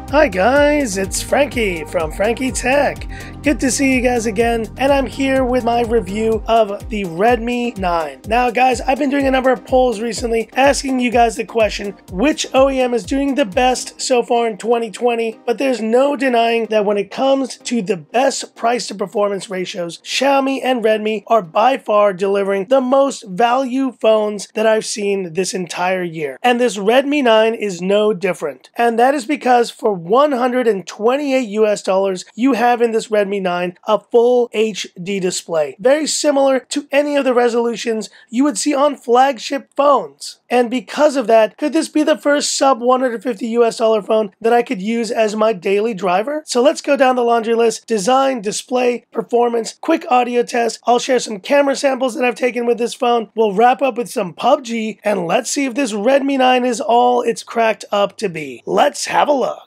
Hi guys, it's Frankie from Frankie Tech. Good to see you guys again, and I'm here with my review of the Redmi 9. Now guys, I've been doing a number of polls recently asking you guys the question, which OEM is doing the best so far in 2020? But there's no denying that when it comes to the best price to performance ratios, Xiaomi and Redmi are by far delivering the most value phones that I've seen this entire year. And this Redmi 9 is no different. And that is because for $128 US, you have in this Redmi 9 a full HD display, very similar to any of the resolutions you would see on flagship phones. And because of that, could this be the first sub $150 US phone that I could use as my daily driver? So let's go down the laundry list: design, display, performance, quick audio test. I'll share some camera samples that I've taken with this phone. We'll wrap up with some PUBG, and let's see if this Redmi 9 is all it's cracked up to be. Let's have a look.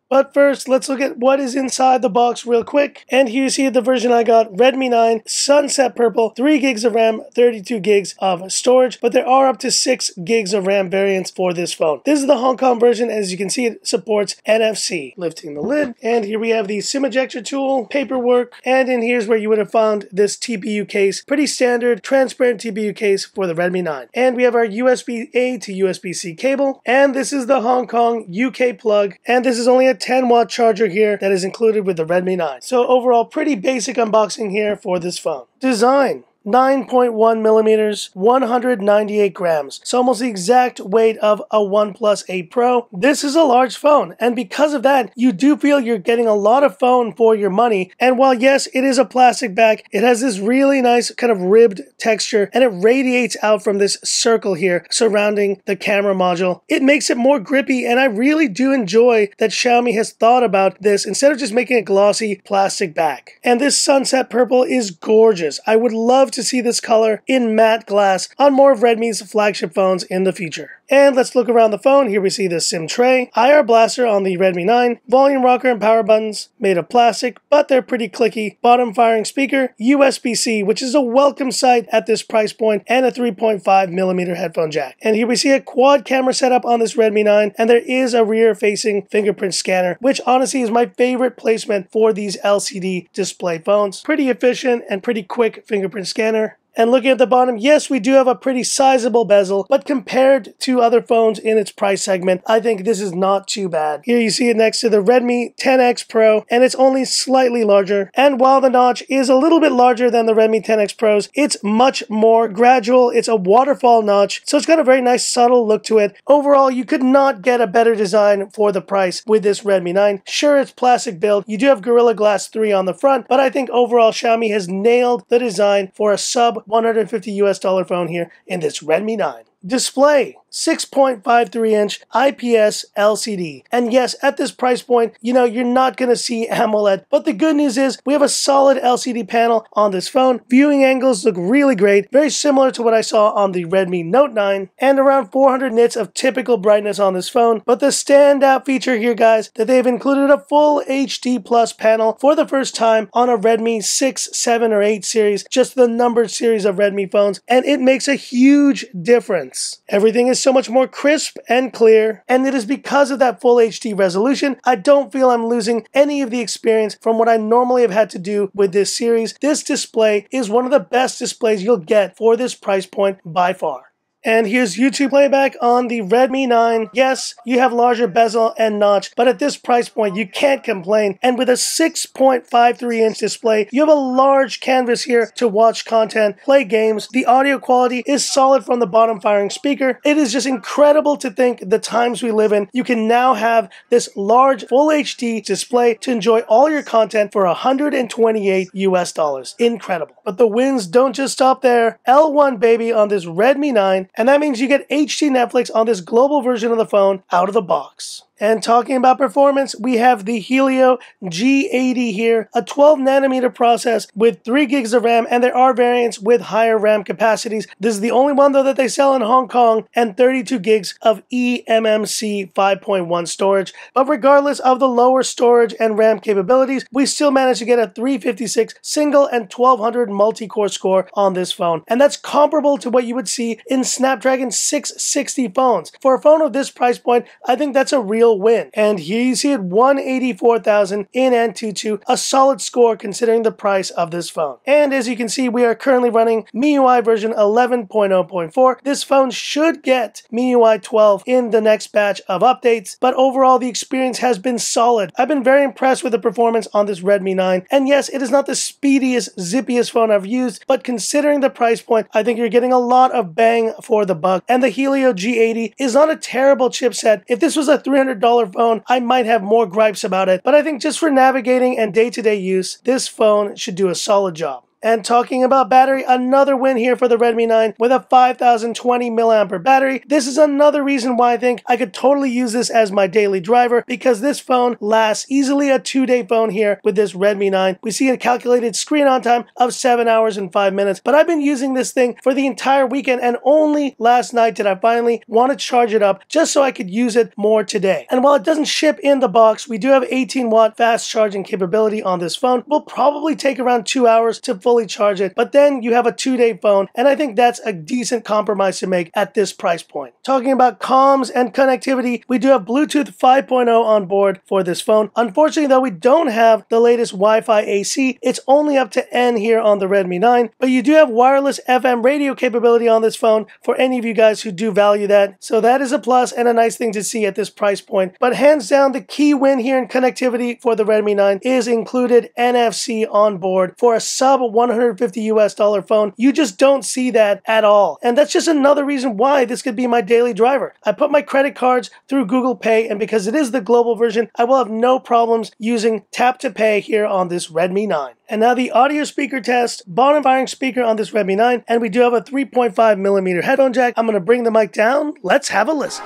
But first, let's look at what is inside the box real quick. And here you see the version I got, Redmi 9 Sunset Purple, 3 gigs of RAM, 32 gigs of storage, but there are up to 6 gigs of RAM variants for this phone. This is the Hong Kong version. As you can see, it supports NFC. Lifting the lid, and here we have the SIM ejector tool, paperwork, and in here's where you would have found this TPU case. Pretty standard, transparent TPU case for the Redmi 9. And we have our USB-A to USB-C cable, and this is the Hong Kong UK plug, and this is only a 10-watt charger here that is included with the Redmi 9. So overall, pretty basic unboxing here for this phone. Design. 9.1 millimeters, 198 grams. So almost the exact weight of a OnePlus 8 Pro. This is a large phone, and because of that, you do feel you're getting a lot of phone for your money. And while yes, it is a plastic back, it has this really nice kind of ribbed texture, and it radiates out from this circle here surrounding the camera module. It makes it more grippy, and I really do enjoy that Xiaomi has thought about this instead of just making a glossy plastic back. And this sunset purple is gorgeous. I would love to see this color in matte glass on more of Redmi's flagship phones in the future. And let's look around the phone. Here we see the SIM tray, IR blaster on the Redmi 9, volume rocker and power buttons made of plastic, but they're pretty clicky, bottom firing speaker, USB-C, which is a welcome sight at this price point, and a 3.5 millimeter headphone jack. And here we see a quad camera setup on this Redmi 9, and there is a rear facing fingerprint scanner, which honestly is my favorite placement for these LCD display phones. Pretty efficient and pretty quick fingerprint scanner. And looking at the bottom, yes, we do have a pretty sizable bezel, but compared to other phones in its price segment, I think this is not too bad. Here you see it next to the Redmi 10X Pro, and it's only slightly larger. And while the notch is a little bit larger than the Redmi 10X Pros, it's much more gradual. It's a waterfall notch, so it's got a very nice subtle look to it. Overall, you could not get a better design for the price with this Redmi 9. Sure, it's plastic build. You do have Gorilla Glass 3 on the front, but I think overall Xiaomi has nailed the design for a sub $150 US phone here in this Redmi 9. Display. 6.53-inch IPS LCD. And yes, at this price point, you're not going to see AMOLED. But the good news is we have a solid LCD panel on this phone. Viewing angles look really great, very similar to what I saw on the Redmi Note 9, and around 400 nits of typical brightness on this phone. But the standout feature here, guys, that they've included a full HD Plus panel for the first time on a Redmi 6, 7, or 8 series, just the numbered series of Redmi phones, and it makes a huge difference. Everything is so much more crisp and clear, and it is because of that full HD resolution, I don't feel I'm losing any of the experience from what I normally have had to do with this series. This display is one of the best displays you'll get for this price point by far. And here's YouTube playback on the Redmi 9. Yes, you have larger bezel and notch, but at this price point, you can't complain. And with a 6.53-inch display, you have a large canvas here to watch content, play games. The audio quality is solid from the bottom firing speaker. It is just incredible to think the times we live in. You can now have this large full HD display to enjoy all your content for $128 US. Incredible. But the wins don't just stop there. L1 baby on this Redmi 9. And that means you get HD Netflix on this global version of the phone out of the box. And talking about performance, we have the Helio G80 here, a 12nm process with 3 gigs of RAM, and there are variants with higher RAM capacities. This is the only one though that they sell in Hong Kong, and 32 gigs of eMMC 5.1 storage. But regardless of the lower storage and RAM capabilities, we still managed to get a 356 single and 1200 multi-core score on this phone. And that's comparable to what you would see in Snapdragon 660 phones. For a phone of this price point, I think that's a real will win. And here you see it, 184,000 in Antutu, a solid score considering the price of this phone. And as you can see, we are currently running MIUI version 11.0.4. This phone should get MIUI 12 in the next batch of updates, but overall the experience has been solid. I've been very impressed with the performance on this Redmi 9, and yes, it is not the speediest, zippiest phone I've used, but considering the price point, I think you're getting a lot of bang for the buck. And the Helio G80 is not a terrible chipset. If this was a $300 phone, I might have more gripes about it, but I think just for navigating and day-to-day use, this phone should do a solid job. And talking about battery, another win here for the Redmi 9 with a 5020 mAh battery. This is another reason why I think I could totally use this as my daily driver, because this phone lasts easily a 2-day phone here with this Redmi 9. We see a calculated screen on time of 7 hours and 5 minutes, but I've been using this thing for the entire weekend, and only last night did I finally want to charge it up just so I could use it more today. And while it doesn't ship in the box, we do have 18-watt fast charging capability on this phone. Will probably take around 2 hours to fully charge it, but then you have a 2-day phone, and I think that's a decent compromise to make at this price point. Talking about comms and connectivity, we do have Bluetooth 5.0 on board for this phone. Unfortunately though, we don't have the latest Wi-Fi AC. It's only up to N here on the Redmi 9, but you do have wireless FM radio capability on this phone for any of you guys who do value that. So that is a plus and a nice thing to see at this price point. But hands down, the key win here in connectivity for the Redmi 9 is included NFC on board for a sub $150 phone. You just don't see that at all. And that's just another reason why this could be my daily driver. I put my credit cards through Google Pay, and because it is the global version, I will have no problems using tap to pay here on this Redmi 9. And now the audio speaker test, bottom firing speaker on this Redmi 9, and we do have a 3.5mm headphone jack. I'm going to bring the mic down. Let's have a listen.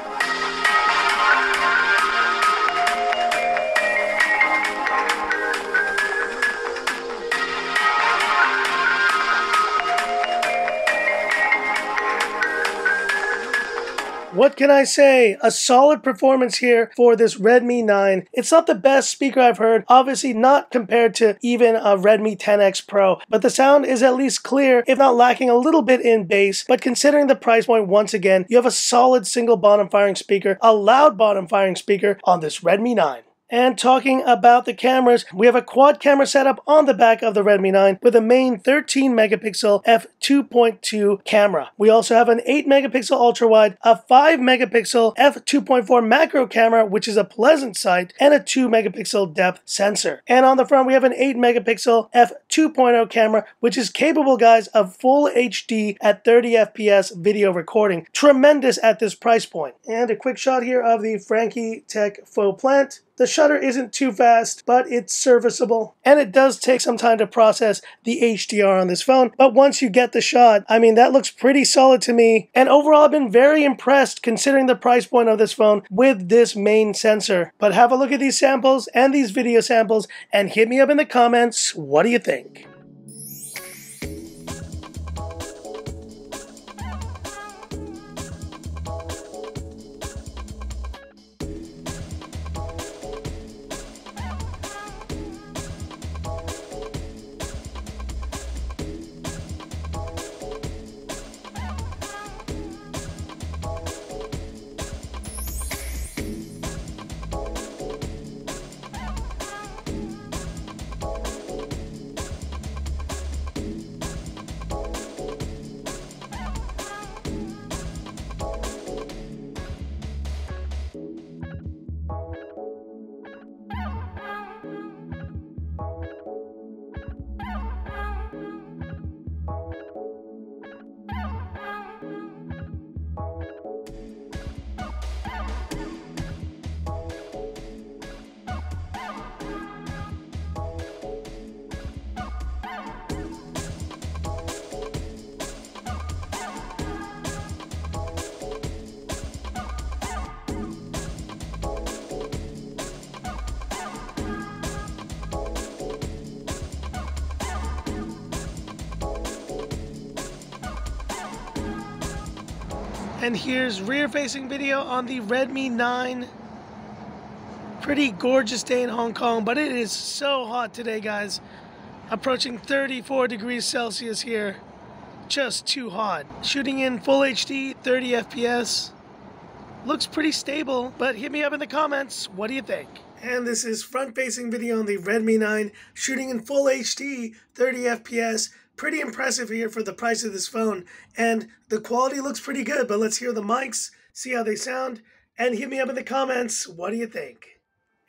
What can I say? A solid performance here for this Redmi 9. It's not the best speaker I've heard, obviously not compared to even a Redmi 10X Pro, but the sound is at least clear, if not lacking a little bit in bass. But considering the price point, once again, you have a solid single bottom firing speaker, a loud bottom firing speaker on this Redmi 9. And talking about the cameras, we have a quad camera setup on the back of the Redmi 9 with a main 13-megapixel f2.2 camera. We also have an 8-megapixel ultra-wide, a 5-megapixel f2.4 macro camera, which is a pleasant sight, and a 2-megapixel depth sensor. And on the front, we have an 8-megapixel f2.0 camera, which is capable, guys, of full HD at 30 FPS video recording. Tremendous at this price point. And a quick shot here of the Frankie Tech faux plant. The shutter isn't too fast, but it's serviceable. And it does take some time to process the HDR on this phone. But once you get the shot, I mean, that looks pretty solid to me. And overall, I've been very impressed considering the price point of this phone with this main sensor. But have a look at these samples and these video samples and hit me up in the comments. What do you think? And here's rear-facing video on the Redmi 9. Pretty gorgeous day in Hong Kong, but it is so hot today, guys. Approaching 34 degrees Celsius here. Just too hot. Shooting in full HD, 30 FPS. Looks pretty stable, but hit me up in the comments. What do you think? And this is front-facing video on the Redmi 9, shooting in full HD, 30 FPS. Pretty impressive here for the price of this phone. And the quality looks pretty good, but let's hear the mics, see how they sound, and hit me up in the comments. What do you think?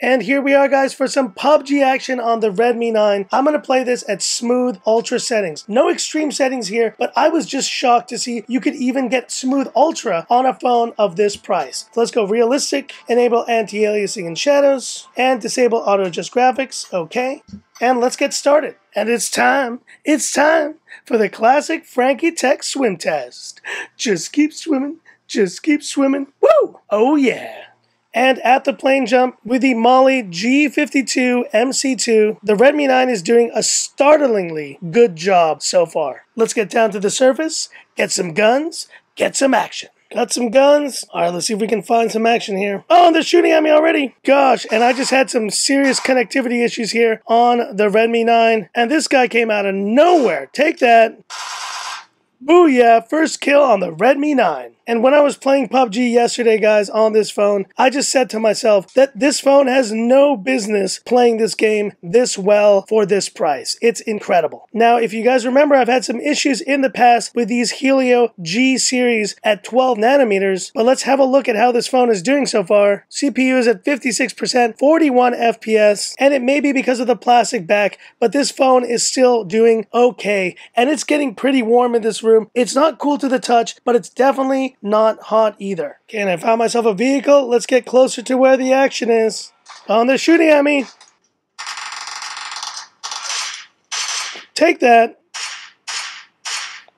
And here we are, guys, for some PUBG action on the Redmi 9. I'm going to play this at smooth ultra settings. No extreme settings here, but I was just shocked to see you could even get smooth ultra on a phone of this price. So let's go realistic, enable anti-aliasing and shadows, and disable auto adjust graphics. Okay. And let's get started. And it's time for the classic Frankie Tech swim test. Just keep swimming, woo! Oh yeah! And at the plane jump with the Mali G52 MC2, the Redmi 9 is doing a startlingly good job so far. Let's get down to the surface, get some guns, get some action. Got some guns. All right, let's see if we can find some action here. Oh, they're shooting at me already. Gosh, and I just had some serious connectivity issues here on the Redmi 9. And this guy came out of nowhere. Take that. Booyah, first kill on the Redmi 9. And when I was playing PUBG yesterday, guys, on this phone, I just said to myself that this phone has no business playing this game this well for this price. It's incredible. Now, if you guys remember, I've had some issues in the past with these Helio G series at 12 nanometers, but let's have a look at how this phone is doing so far. CPU is at 56%, 41 FPS, and it may be because of the plastic back, but this phone is still doing okay, and it's getting pretty warm in this room. It's not cool to the touch, but it's definitely not hot either. Okay, and I found myself a vehicle. Let's get closer to where the action is. Oh, and they're shooting at me. Take that.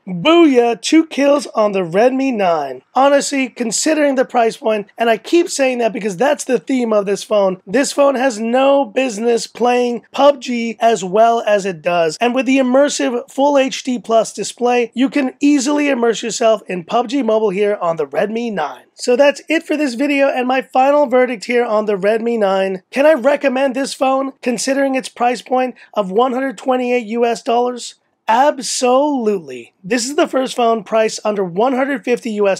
Booyah, 2 kills on the Redmi 9. Honestly, considering the price point, and I keep saying that because that's the theme of this phone has no business playing PUBG as well as it does. And with the immersive Full HD Plus display, you can easily immerse yourself in PUBG Mobile here on the Redmi 9. So that's it for this video and my final verdict here on the Redmi 9. Can I recommend this phone considering its price point of $128 US? Absolutely. This is the first phone priced under $150 US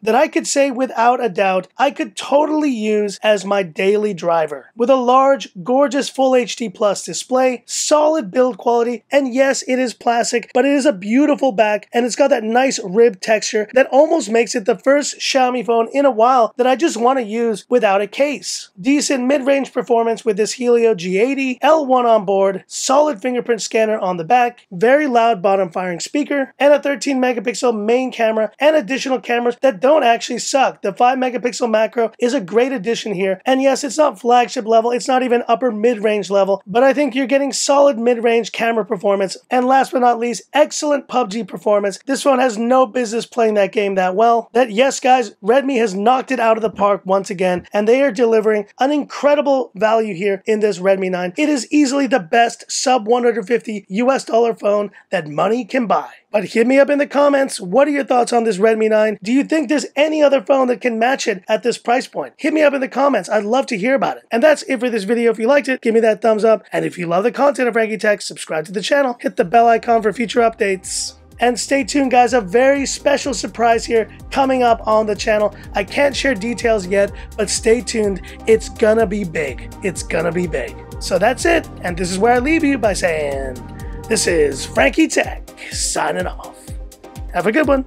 that I could say without a doubt I could totally use as my daily driver. With a large, gorgeous Full HD Plus display, solid build quality, and yes, it is plastic, but it is a beautiful back, and it's got that nice rib texture that almost makes it the first Xiaomi phone in a while that I just want to use without a case. Decent mid-range performance with this Helio G80, L1 on board, solid fingerprint scanner on the back, very loud bottom firing speaker, and a 13 megapixel main camera and additional cameras that don't actually suck. The 5 megapixel macro is a great addition here, and yes, it's not flagship level, it's not even upper mid-range level, but I think you're getting solid mid-range camera performance, and last but not least, excellent PUBG performance. This phone has no business playing that game that well. That, yes guys, Redmi has knocked it out of the park once again, and they are delivering an incredible value here in this Redmi 9. It is easily the best sub $150 US phone that money can buy. But hit me up in the comments. What are your thoughts on this Redmi 9? Do you think there's any other phone that can match it at this price point? Hit me up in the comments. I'd love to hear about it. And that's it for this video. If you liked it, give me that thumbs up. And if you love the content of Frankie Tech, subscribe to the channel. Hit the bell icon for future updates. And stay tuned, guys. A very special surprise here coming up on the channel. I can't share details yet, but stay tuned. It's gonna be big. It's gonna be big. So that's it. And this is where I leave you by saying, this is Frankie Tech signing off. Have a good one.